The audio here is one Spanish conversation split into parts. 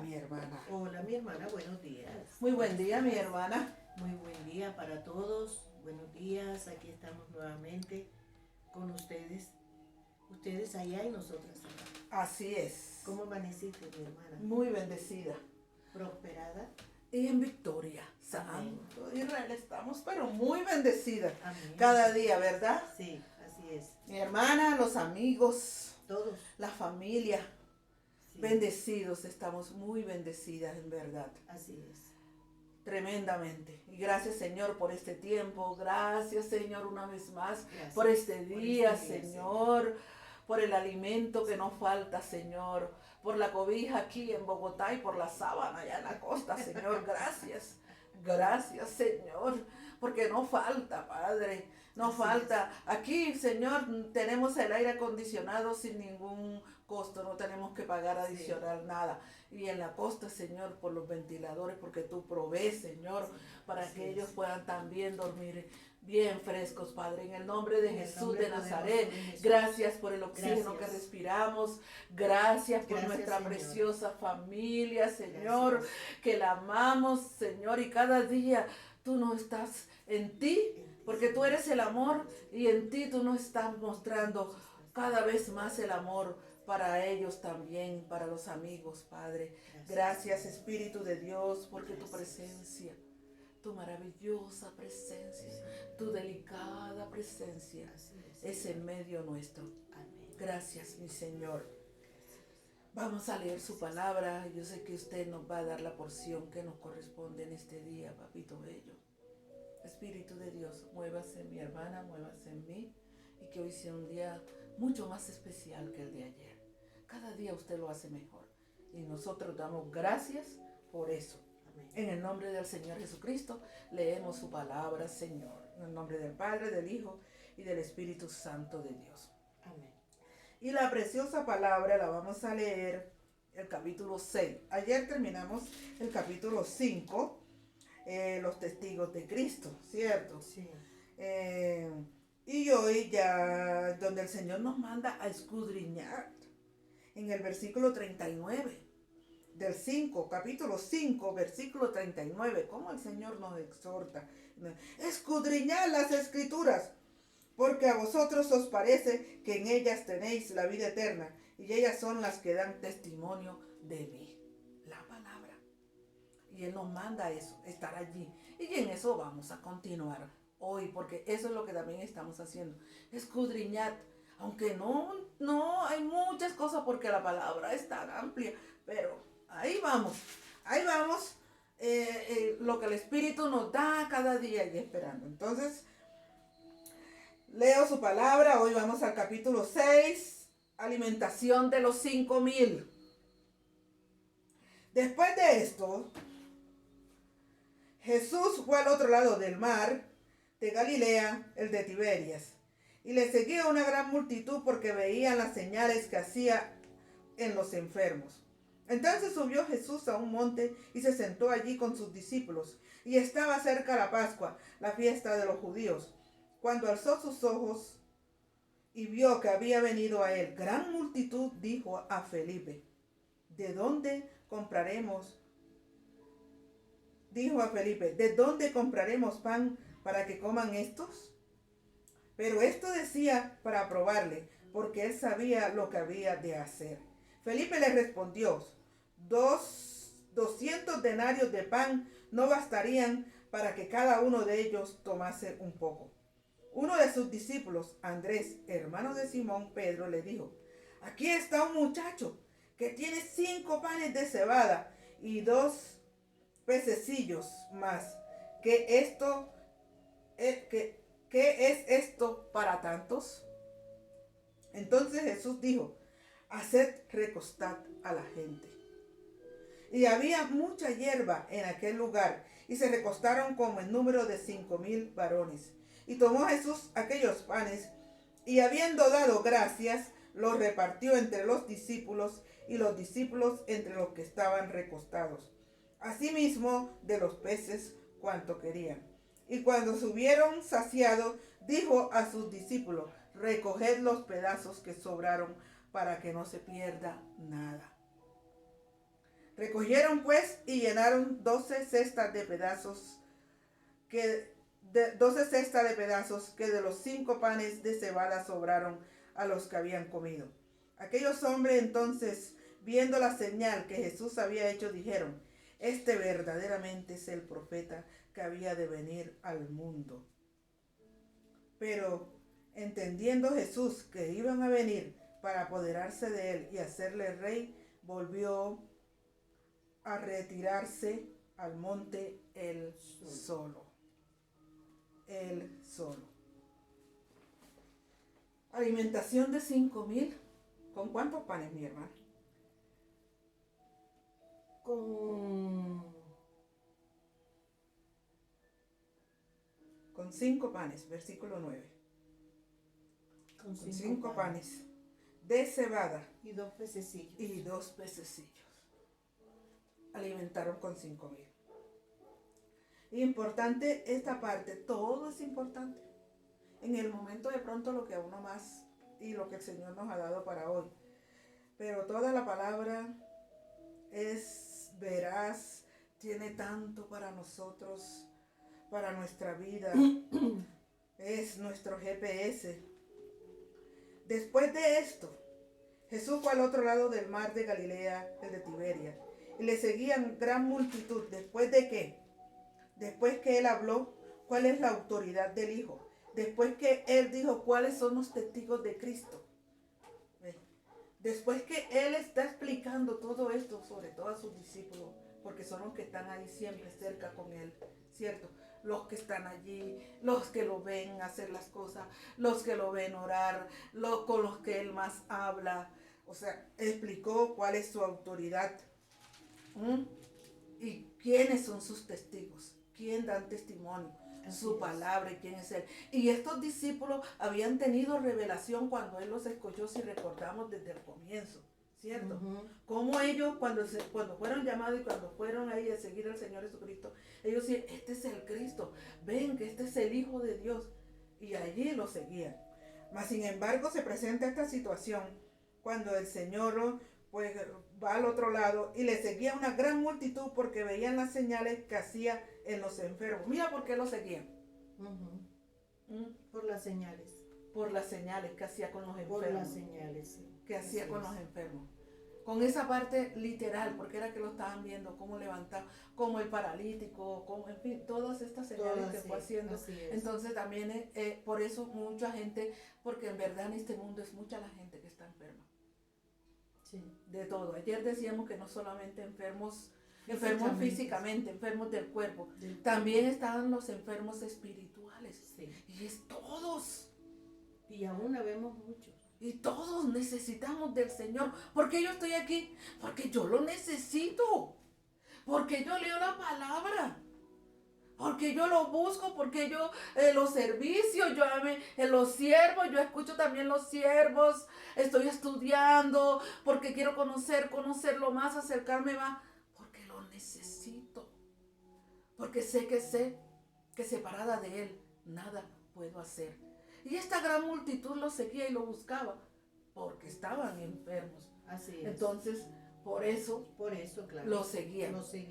mi hermana. Hola, mi hermana, buenos días. Muy buen día, mi hermana. Muy buen día para todos. Buenos días, aquí estamos nuevamente con ustedes. Ustedes allá y nosotras acá. Así es. ¿Cómo amaneciste, mi hermana? Muy bendecida. ¿Prosperada? Y en victoria. Amén. Santo Israel estamos, pero muy bendecida. Amén. Cada día, ¿verdad? Sí, así es. Mi hermana, los amigos, Todos. la familia, Sí, bendecidos. Estamos muy bendecidas, en verdad. así es. Tremendamente. Y gracias, Señor, por este tiempo. Gracias, Señor, una vez más Gracias por este día, Señor. Señor. Por el alimento que nos falta, Señor. Por la cobija aquí en Bogotá y por la sábana allá en la costa, Señor. Gracias. Gracias, Señor. Porque no falta, Padre. No Así falta. Aquí, Señor, tenemos el aire acondicionado sin ningún costo. No tenemos que pagar adicional nada. Y en la costa, Señor, por los ventiladores, porque tú provees, Señor, para Así que es. ellos puedan también dormir bien frescos, Padre. En el nombre de En el Jesús nombre de Nazaret, poderoso de Jesús. gracias por el oxígeno Gracias. que respiramos. Gracias por Gracias, nuestra Señor. preciosa familia, Señor, Gracias. que la amamos, Señor, y cada día tú no estás en ti, porque tú eres el amor y en ti tú nos estás mostrando cada vez más el amor para ellos también, para los amigos, Padre. Gracias, Espíritu de Dios, porque tu presencia, tu maravillosa presencia, tu delicada presencia Así es en medio nuestro. Amén. Gracias, mi Señor. Vamos a leer su palabra. Yo sé que usted nos va a dar la porción que nos corresponde en este día, papito bello. Espíritu de Dios, muévase en mi hermana, muévase en mí, y que hoy sea un día mucho más especial que el de ayer. Cada día usted lo hace mejor y nosotros damos gracias por eso. Amén. En el nombre del Señor Jesucristo leemos su palabra, Señor. En el nombre del Padre, del Hijo y del Espíritu Santo de Dios. Amén. Y la preciosa palabra la vamos a leer el capítulo 6. Ayer terminamos el capítulo 5, los testigos de Cristo, ¿cierto? Sí. Y hoy ya donde el Señor nos manda a escudriñar en el versículo 39 del 5, capítulo 5, versículo 39, como el Señor nos exhorta: escudriñad las escrituras, porque a vosotros os parece que en ellas tenéis la vida eterna, y ellas son las que dan testimonio de mí. La palabra. Y Él nos manda eso, estar allí. Y en eso vamos a continuar hoy, porque eso es lo que también estamos haciendo. Escudriñad. Aunque no hay muchas cosas, porque la palabra es tan amplia, pero ahí vamos, lo que el Espíritu nos da cada día y esperando. Entonces, leo su palabra. Hoy vamos al capítulo 6, alimentación de los 5,000. Después de esto, Jesús fue al otro lado del mar de Galilea, el de Tiberias, y le seguía una gran multitud porque veían las señales que hacía en los enfermos. Entonces subió Jesús a un monte y se sentó allí con sus discípulos, y estaba cerca la Pascua, la fiesta de los judíos. Cuando alzó sus ojos y vio que había venido a él gran multitud, dijo a Felipe: ¿de dónde compraremos pan para que coman estos? Pero esto decía para probarle, porque él sabía lo que había de hacer. Felipe le respondió: 200 denarios de pan no bastarían para que cada uno de ellos tomase un poco. Uno de sus discípulos, Andrés, hermano de Simón Pedro, le dijo: aquí está un muchacho que tiene 5 panes de cebada y 2 pececillos más. ¿Qué es esto para tantos? Entonces Jesús dijo: haced recostar a la gente. Y había mucha hierba en aquel lugar, y se recostaron como en número de 5,000 varones. Y tomó Jesús aquellos panes, y habiendo dado gracias, los repartió entre los discípulos, y los discípulos entre los que estaban recostados. Asimismo de los peces cuanto querían. Y cuando se hubieron saciado, dijo a sus discípulos: recoged los pedazos que sobraron, para que no se pierda nada. Recogieron pues y llenaron 12 cestas de pedazos 12 cestas de pedazos que de los 5 panes de cebada sobraron a los que habían comido. Aquellos hombres entonces, viendo la señal que Jesús había hecho, dijeron: este verdaderamente es el profeta que había de venir al mundo. Pero entendiendo Jesús que iban a venir para apoderarse de él y hacerle rey, volvió a retirarse al monte él solo. Él solo. Alimentación de 5,000. ¿Con cuántos panes, mi hermano? Con 5 panes, versículo 9. Con Con 5 5 panes de cebada y 2 pececillos. y 2 pececillos. Alimentaron con 5,000. Importante esta parte, todo es importante. En el momento de pronto lo que a uno más y lo que el Señor nos ha dado para hoy. Pero toda la palabra es veraz, tiene tanto para nosotros, para nuestra vida. Es nuestro GPS. Después de esto, Jesús fue al otro lado del mar de Galilea, el de Tiberia, y le seguían gran multitud. ¿Después de qué? Después que él habló cuál es la autoridad del Hijo. Después que él dijo cuáles son los testigos de Cristo. Después que él está explicando todo esto, sobre todo a sus discípulos, porque son los que están ahí siempre cerca con él, ¿cierto? Los que están allí, los que lo ven hacer las cosas, los que lo ven orar, con los que él más habla. O sea, explicó cuál es su autoridad. ¿Y quiénes son sus testigos? ¿Quién dan testimonio? Su palabra y quién es él. Y estos discípulos habían tenido revelación cuando él los escogió, si recordamos desde el comienzo, ¿cierto? Como ellos cuando fueron llamados y cuando fueron ahí a seguir al Señor Jesucristo, ellos decían: este es el Cristo, ven que este es el Hijo de Dios. Y allí lo seguían. Mas sin embargo se presenta esta situación cuando el Señor pues va al otro lado y le seguía una gran multitud porque veían las señales que hacía en los enfermos. Mira por qué lo seguían. Por las señales. Por las señales que hacía con los enfermos. Por las señales, sí. Que hacía con los enfermos. Con esa parte literal, porque era que lo estaban viendo, cómo levantaba, como el paralítico, como, en fin, todas estas señales que fue haciendo. Entonces también, por eso mucha gente, porque en verdad en este mundo es mucha la gente que está enferma. Sí. De todo. Ayer decíamos que no solamente enfermos físicamente, enfermos del cuerpo. También estaban los enfermos espirituales. Sí. Y es todos. Y aún vemos muchos. Y todos necesitamos del Señor. ¿Por qué yo estoy aquí? Porque yo lo necesito. Porque yo leo la palabra. Porque yo lo busco, porque yo los servicios, yo los siervos, yo escucho también los siervos, estoy estudiando, porque quiero conocerlo más, acercarme más, porque lo necesito. Porque sé que separada de él nada puedo hacer. Y esta gran multitud lo seguía y lo buscaba, porque estaban enfermos. Así es. Entonces, por eso, claro, lo seguían. Sí.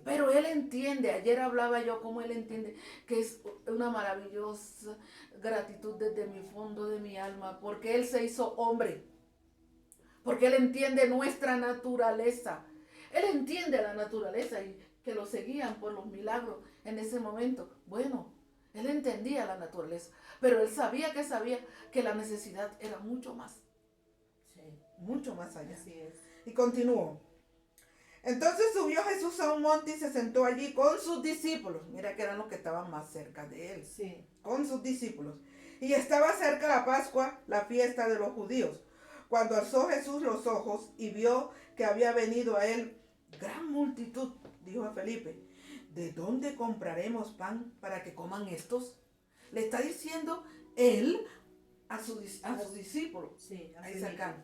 Pero él entiende, ayer hablaba yo cómo él entiende que es una maravillosa gratitud desde mi fondo de mi alma, porque él se hizo hombre, porque él entiende nuestra naturaleza. Él entiende la naturaleza y que lo seguían por los milagros en ese momento. Bueno, él entendía la naturaleza, pero él sabía que la necesidad era mucho más. Sí. Mucho más allá. Así es. Y continuó. Entonces subió Jesús a un monte y se sentó allí con sus discípulos. Mira que eran los que estaban más cerca de él. Sí. Con sus discípulos. Y estaba cerca la Pascua, la fiesta de los judíos. Cuando alzó Jesús los ojos y vio que había venido a él gran multitud, dijo a Felipe: ¿de dónde compraremos pan para que coman estos? Le está diciendo él a sus discípulos. Sí, ahí cercano.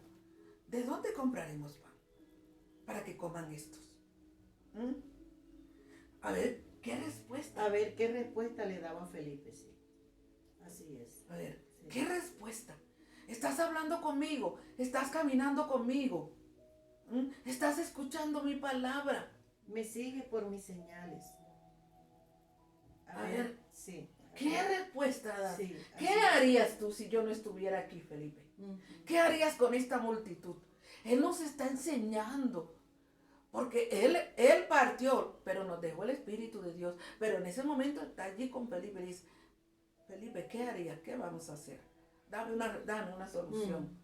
¿De dónde compraremos pan para que coman estos? A ver, ¿qué respuesta? A ver, ¿qué respuesta le daba Felipe? Sí. Así es. A ver, sí. ¿Qué respuesta? Estás hablando conmigo, estás caminando conmigo. ¿Estás escuchando mi palabra? Me sigue por mis señales. A ver, sí. ¿Qué respuesta das? Sí, ¿Qué así. harías tú si yo no estuviera aquí, Felipe? Ujú. ¿Qué harías con esta multitud? Él nos está enseñando. Porque él partió, pero nos dejó el Espíritu de Dios. Pero en ese momento está allí con Felipe y dice, Felipe, ¿qué harías? ¿Qué vamos a hacer? Dame una solución.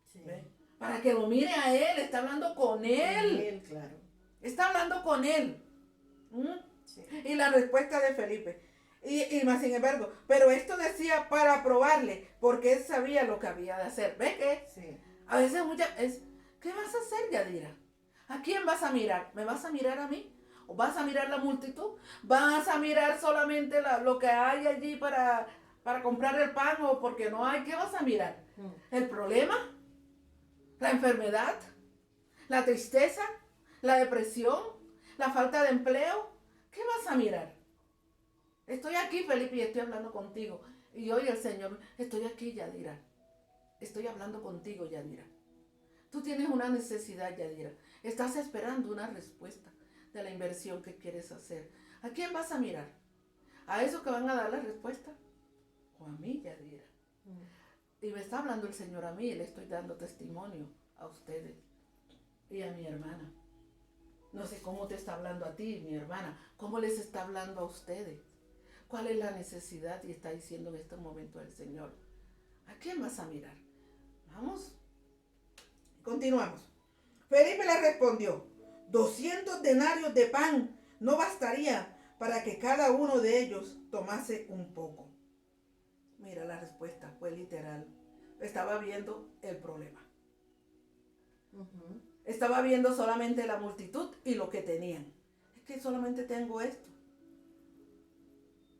Sí. ¿Ve? Para que lo mire a él, está hablando con él. Claro. Está hablando con él. ¿Mm? Sí. Y la respuesta de Felipe. Y más sin embargo, pero esto decía para probarle, porque él sabía lo que había de hacer. ¿Ve que? Sí. A veces ¿qué vas a hacer, Yadira? ¿A quién vas a mirar? ¿Me vas a mirar a mí? ¿O vas a mirar la multitud? ¿Vas a mirar solamente lo que hay allí para comprar el pan o porque no hay? ¿Qué vas a mirar? ¿El problema? ¿La enfermedad? ¿La tristeza? ¿La depresión? ¿La falta de empleo? ¿Qué vas a mirar? Estoy aquí, Felipe, y estoy hablando contigo. Y hoy el Señor, estoy aquí, Yadira. Estoy hablando contigo, Yadira. Tú tienes una necesidad, Yadira. Estás esperando una respuesta de la inversión que quieres hacer. ¿A quién vas a mirar? ¿A esos que van a dar la respuesta? ¿O a mí, Yadira? Y me está hablando el Señor a mí y le estoy dando testimonio a ustedes y a mi hermana. No sé cómo te está hablando a ti, mi hermana. ¿Cómo les está hablando a ustedes? ¿Cuál es la necesidad? Y está diciendo en este momento el Señor. ¿A quién vas a mirar? Vamos. Continuamos. Felipe le respondió, 200 denarios de pan no bastaría para que cada uno de ellos tomase un poco. Mira, la respuesta fue literal. Estaba viendo el problema. Estaba viendo solamente la multitud y lo que tenían. Es que solamente tengo esto.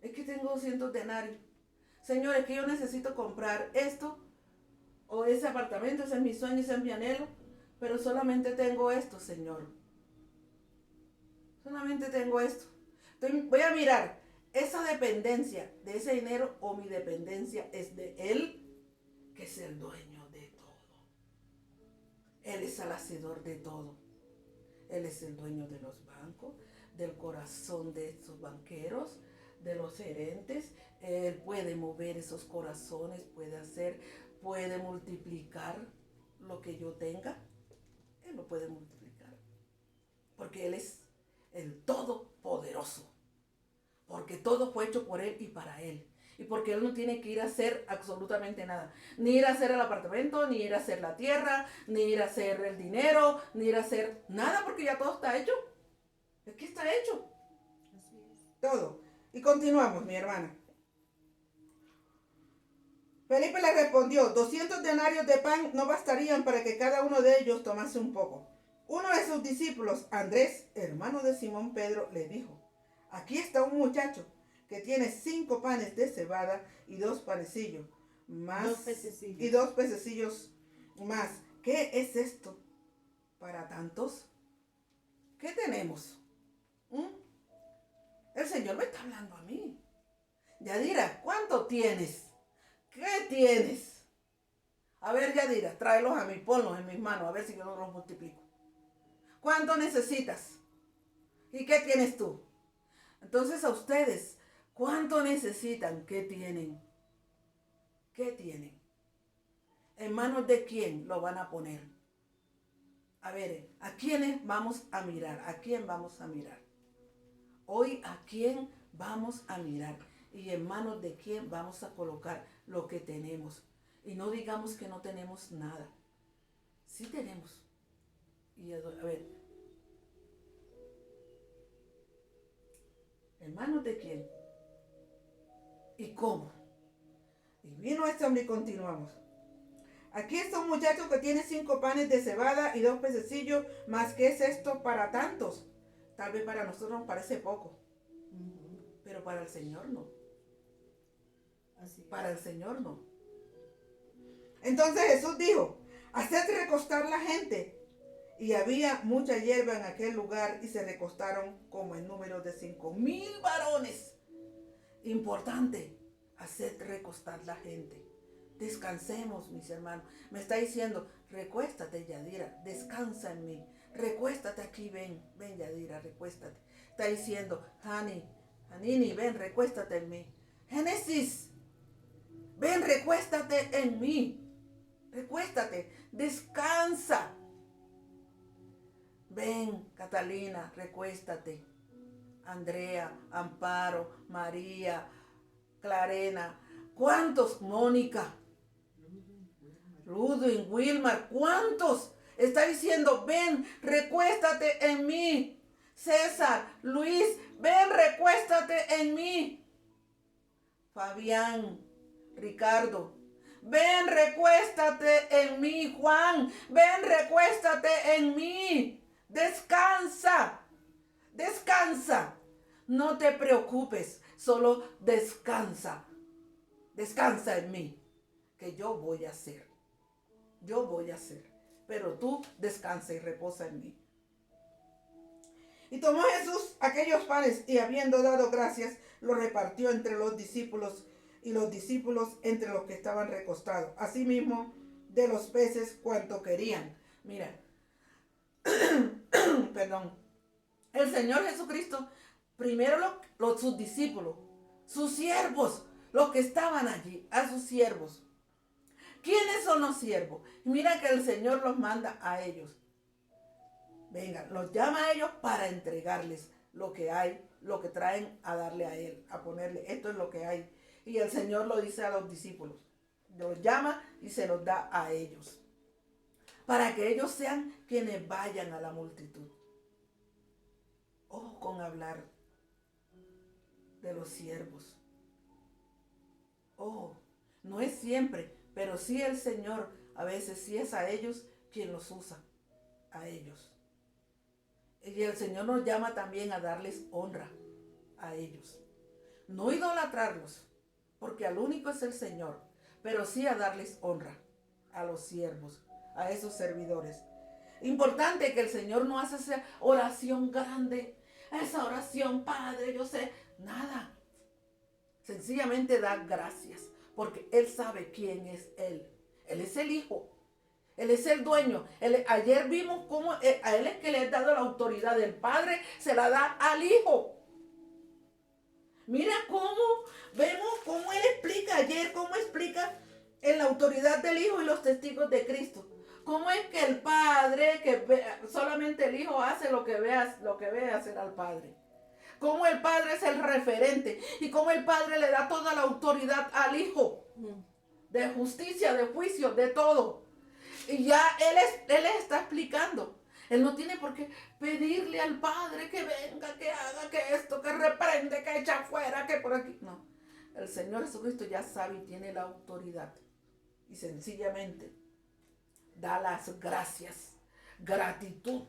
Es que tengo 200 denarios. Señor, es que yo necesito comprar esto o ese apartamento, ese es mi sueño, ese es mi anhelo, pero solamente tengo esto, Señor. Solamente tengo esto. Voy a mirar esa dependencia de ese dinero o mi dependencia es de Él, que es el dueño de todo. Él es el hacedor de todo. Él es el dueño de los bancos, del corazón de estos banqueros, de los gerentes. Él puede mover esos corazones, puede multiplicar lo que yo tenga. Él lo puede multiplicar. Porque Él es el Todopoderoso. Porque todo fue hecho por Él y para Él. Y porque Él no tiene que ir a hacer absolutamente nada. Ni ir a hacer el apartamento, ni ir a hacer la tierra, ni ir a hacer el dinero, ni ir a hacer nada porque ya todo está hecho. Es que está hecho. Así es. Todo. Y continuamos, mi hermana. Felipe le respondió, 200 denarios de pan no bastarían para que cada uno de ellos tomase un poco. Uno de sus discípulos, Andrés, hermano de Simón Pedro, le dijo, aquí está un muchacho que tiene 5 panes de cebada y 2 panecillos más. 2 pececillos. Y 2 pececillos más. ¿Qué es esto para tantos? ¿Qué tenemos? El Señor me está hablando a mí. Yadira, ¿cuánto tienes? ¿Qué tienes? A ver, Yadira, tráelos a mí, ponlos en mis manos, a ver si yo no los multiplico. ¿Cuánto necesitas? ¿Y qué tienes tú? Entonces a ustedes, ¿cuánto necesitan? ¿Qué tienen? ¿Qué tienen? ¿En manos de quién lo van a poner? A ver, ¿a quiénes vamos a mirar? ¿A quién vamos a mirar? Hoy, ¿a quién vamos a mirar? Y en manos de quién vamos a colocar lo que tenemos. Y no digamos que no tenemos nada. Sí tenemos. Y a ver, ¿en manos de quién? ¿Y cómo? Y vino este hombre y continuamos. Aquí está un muchacho que tiene 5 panes de cebada y 2 pececillos, más que es esto para tantos. Tal vez para nosotros nos parece poco, pero para el Señor no. Así es. Para el Señor no. Entonces Jesús dijo, haced recostar la gente. Y había mucha hierba en aquel lugar y se recostaron como en número de 5,000 varones. Importante, haced recostar la gente. Descansemos, mis hermanos. Me está diciendo, Recuéstate, Yadira, descansa en mí. Recuéstate aquí, ven, ven, Yadira, recuéstate. Está diciendo, Hanini, ven, recuéstate en mí. Génesis, ven, recuéstate en mí. Recuéstate, descansa. Ven, Catalina, recuéstate. Andrea, Amparo, María, Clarena. ¿Cuántos? Mónica, Ludwig, Wilmar, ¿cuántos? Está diciendo, ven, recuéstate en mí. César, Luis, ven, recuéstate en mí. Fabián, Ricardo, ven, recuéstate en mí. Juan, ven, recuéstate en mí. Descansa, descansa. No te preocupes, solo descansa. Descansa en mí, que yo voy a hacer. Yo voy a hacer. Pero tú descansa y reposa en mí. Y tomó Jesús aquellos panes y habiendo dado gracias, los repartió entre los discípulos y los discípulos entre los que estaban recostados. Asimismo, de los peces cuanto querían. Mira, perdón. El Señor Jesucristo, primero sus discípulos, sus siervos, los que estaban allí, a sus siervos. ¿Quiénes son los siervos? Mira que el Señor los manda a ellos. Venga, los llama a ellos para entregarles lo que hay, lo que traen a darle a Él, a ponerle, esto es lo que hay. Y el Señor lo dice a los discípulos. Los llama y se los da a ellos. Para que ellos sean quienes vayan a la multitud. Ojo con hablar de los siervos. Ojo, no es siempre, pero sí el Señor, a veces sí es a ellos quien los usa, a ellos. Y el Señor nos llama también a darles honra a ellos. No idolatrarlos, porque al único es el Señor, pero sí a darles honra a los siervos, a esos servidores. Importante que el Señor no hace esa oración grande, esa oración, Padre, yo sé, nada. Sencillamente da gracias, porque Él sabe quién es Él. Él es el Hijo. Él es el dueño. Ayer vimos cómo a Él es que le ha dado la autoridad del Padre, se la da al Hijo. Mira vemos cómo Él explica ayer, cómo explica en la autoridad del Hijo y los testigos de Cristo. Cómo es que el Padre, solamente el Hijo hace lo que ve hacer al Padre. Cómo el Padre es el referente y cómo el Padre le da toda la autoridad al Hijo. De justicia, de juicio, de todo. Y ya Él está explicando. Él no tiene por qué pedirle al Padre que venga, que haga, que esto, que reprende, que echa afuera, que por aquí. No. El Señor Jesucristo ya sabe y tiene la autoridad. Y sencillamente da las gracias. Gratitud.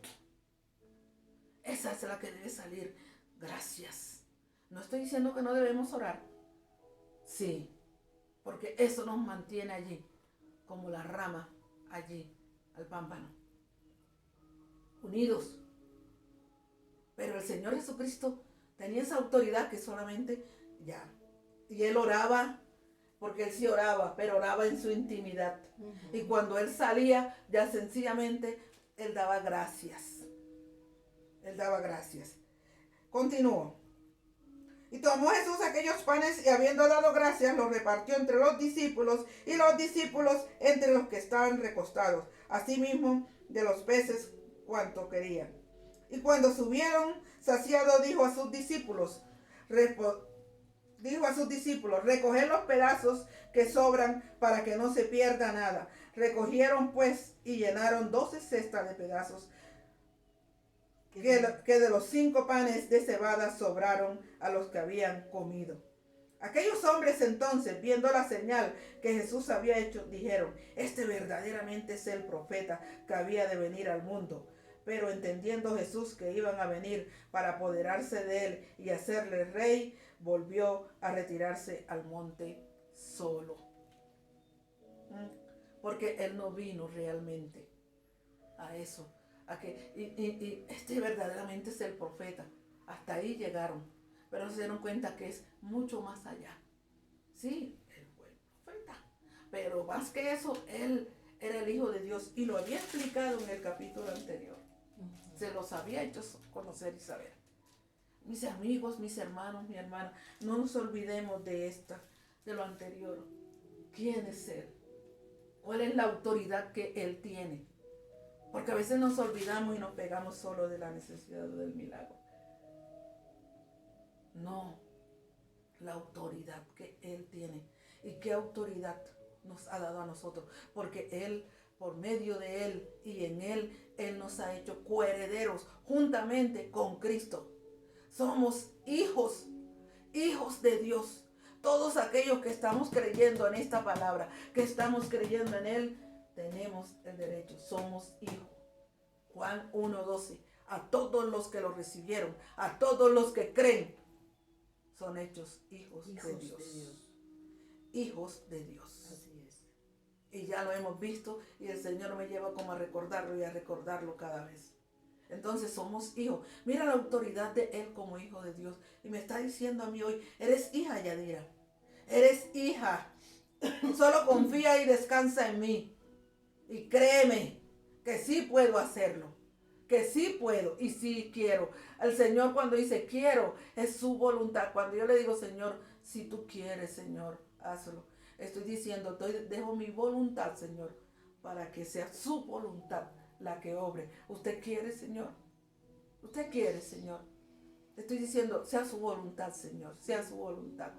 Esa es la que debe salir. Gracias. No estoy diciendo que no debemos orar. Sí. Porque eso nos mantiene allí. Como la rama allí al pámpano. Unidos. Pero el Señor Jesucristo tenía esa autoridad que solamente ya. Y Él oraba, porque Él sí oraba, pero oraba en su intimidad. Y cuando Él salía, ya sencillamente Él daba gracias. Él daba gracias. Continuó. Y tomó Jesús aquellos panes y habiendo dado gracias, los repartió entre los discípulos y los discípulos entre los que estaban recostados. Asimismo de los peces cuanto querían. Y cuando subieron saciado, dijo a sus discípulos, recoged los pedazos que sobran para que no se pierda nada. Recogieron pues y llenaron 12 cestas de pedazos que de los 5 panes de cebada sobraron a los que habían comido. Aquellos hombres entonces, viendo la señal que Jesús había hecho, dijeron, este verdaderamente es el profeta que había de venir al mundo. Pero entendiendo Jesús que iban a venir para apoderarse de él y hacerle rey, volvió a retirarse al monte solo. Porque él no vino realmente a eso. Y este verdaderamente es el profeta. Hasta ahí llegaron. Pero se dieron cuenta que es mucho más allá. Sí, él fue el profeta. Pero más que eso, él era el Hijo de Dios y lo había explicado en el capítulo anterior. Se los había hecho conocer y saber. Mis amigos, mis hermanos, mi hermana, no nos olvidemos de lo anterior. ¿Quién es Él? ¿Cuál es la autoridad que Él tiene? Porque a veces nos olvidamos y nos pegamos solo de la necesidad o del milagro. No, la autoridad que Él tiene. ¿Y qué autoridad nos ha dado a nosotros? Porque Él, por medio de Él y en Él nos ha hecho coherederos juntamente con Cristo. Somos hijos de Dios. Todos aquellos que estamos creyendo en esta palabra, que estamos creyendo en Él, tenemos el derecho, somos hijos. Juan 1:12, a todos los que lo recibieron, a todos los que creen, son hechos hijos de Dios. Hijos de Dios. Así es. Y ya lo hemos visto y el Señor me lleva como a recordarlo y a recordarlo cada vez. Entonces somos hijos. Mira la autoridad de Él como hijo de Dios. Y me está diciendo a mí hoy, eres hija, Yadira. Eres hija. Solo confía y descansa en mí. Y créeme que sí puedo hacerlo. Que sí puedo y sí quiero. El Señor cuando dice quiero, es su voluntad. Cuando yo le digo, Señor, si tú quieres, Señor, hazlo. Estoy diciendo, dejo mi voluntad, Señor, para que sea su voluntad la que obre. ¿Usted quiere, Señor? ¿Usted quiere, Señor? Estoy diciendo, sea su voluntad, Señor, sea su voluntad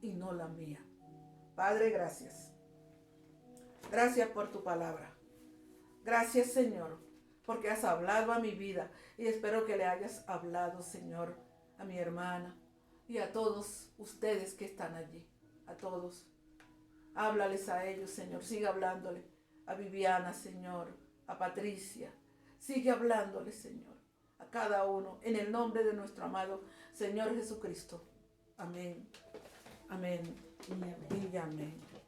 y no la mía. Padre, gracias. Gracias por tu palabra. Gracias, Señor, porque has hablado a mi vida y espero que le hayas hablado, Señor, a mi hermana y a todos ustedes que están allí, a todos. Háblales a ellos, Señor, sigue hablándole a Viviana, Señor, a Patricia, sigue hablándole, Señor, a cada uno, en el nombre de nuestro amado Señor Jesucristo. Amén, amén Y amén. y amén.